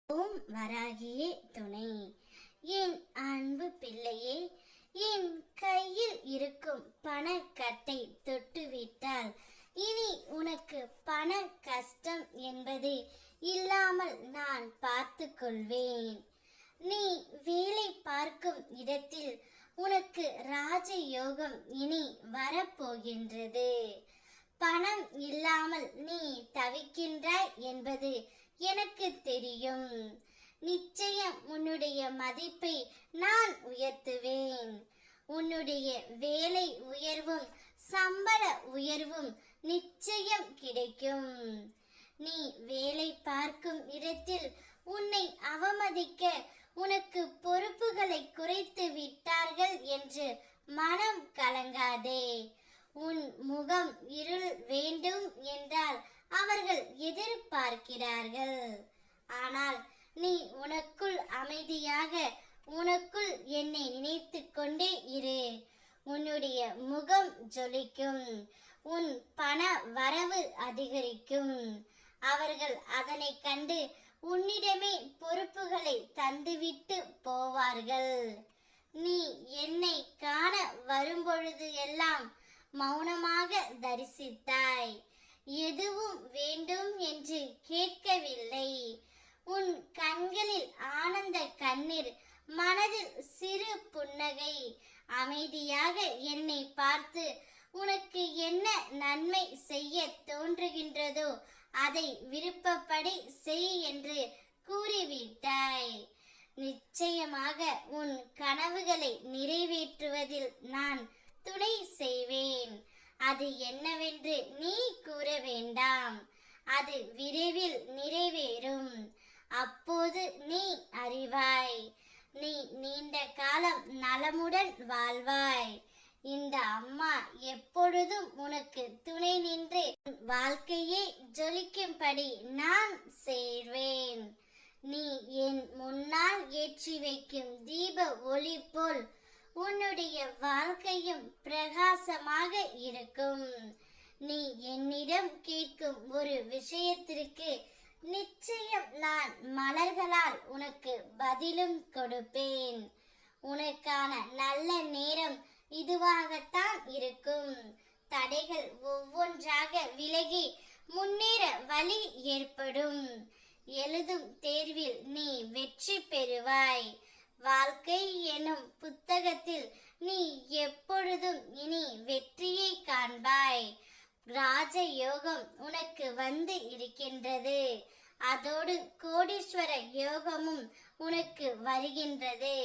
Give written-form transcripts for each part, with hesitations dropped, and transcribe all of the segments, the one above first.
ஓம் வராகியே துணை. என் அன்பு பிள்ளையே, என் கையில் இருக்கும் பணக்கட்டை தொட்டுவிட்டால் இனி உனக்கு பண கஷ்டம் என்பது இல்லாமல் நான் பார்த்து கொள்வேன். நீ வேலை பார்க்கும் இடத்தில் உனக்கு ராஜயோகம் இனி வரப்போகின்றது. பணம் இல்லாமல் நீ தவிக்கின்றாய் என்பது எனக்கு தெரியும். நிச்சயம் உன்னுடைய மதிப்பை நான் உயர்த்துவேன். உன்னுடைய வேலை உயர்வும் சம்பள உயர்வும் நிச்சயம் கிடைக்கும். நீ வேலை பார்க்கும் இடத்தில் உன்னை அவமதிக்க உனக்கு பொறுப்புகளை குறைத்து விட்டார்கள் என்று மனம் கலங்காதே. உன் முகம் இருள் வேண்டும் என்றால் அவர்கள் எதிர்பார்க்கிறார்கள். ஆனால் நீ உனக்குள் அமைதியாக உனக்குள் என்னை நினைத்து கொண்டே இரு. உன்னுடைய முகம் ஜொலிக்கும். உன் பண வரவு அதிகரிக்கும். அவர்கள் அதனை கண்டு உன்னிடமே பொறுப்புகளை தந்துவிட்டு போவார்கள். நீ என்னை காண வரும்பொழுது எல்லாம் மௌனமாக தரிசித்தாய். எதுவும் வேண்டும் என்று கேட்கவில்லை. உன் கண்களில் ஆனந்த கண்ணீர், மனதில் சிறு புன்னகை. அமைதியாக என்னை பார்த்து உனக்கு என்ன நன்மை செய்ய தோன்றுகின்றதோ அதை விருப்பப்படி செய் என்று கூறிவிட்டாய். நிச்சயமாக உன் கனவுகளை நிறைவேற்றுவதில் நான் துணை செய்வேன். அது என்னவென்று நீ கூற வேண்டாம். அது விரைவில் நிறைவேறும். அப்போது நீ அறிவாய். நீ நீண்ட காலம் நலமுடன் வாழ்வாய். இந்த அம்மா எப்பொழுதும் உனக்கு துணை நின்று வாழ்க்கையை ஜொலிக்கும்படி நான் செய்வேன். நீ என் முன்னால் ஏற்றி வைக்கும் தீப ஒளி போல் உன்னுடைய வாழ்க்கையும் பிரகாசமாக இருக்கும். நீ என்னிடம் கேட்கும் ஒரு விஷயத்திற்கு நிச்சயம் நான் மலர்களால் உனக்கு பதிலும் கொடுப்பேன். உனக்கான நல்ல நேரம் இதுவாகத்தான் இருக்கும். தடைகள் ஒவ்வொன்றாக விலகி முன்னேற வழி ஏற்படும். எழுதும் தேர்வில் நீ வெற்றி பெறுவாய். வாழ்க்கை எனும் புத்தகத்தில் நீ எப்பொழுதும் இனி வெற்றியை காண்பாய். ராஜயோகம் உனக்கு வந்து இருக்கின்றது. அதோடு கோடீஸ்வர யோகமும் உனக்கு வருகின்றது.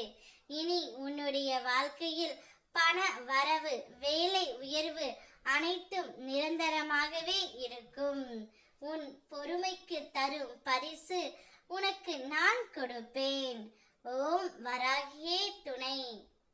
இனி உன்னுடைய வாழ்க்கையில் பண வரவு, வேலை உயர்வு அனைத்தும் நிரந்தரமாகவே இருக்கும். உன் பொறுமைக்கு தரும் பரிசு உனக்கு நான் கொடுப்பேன். ஓம் வராகியே துணை.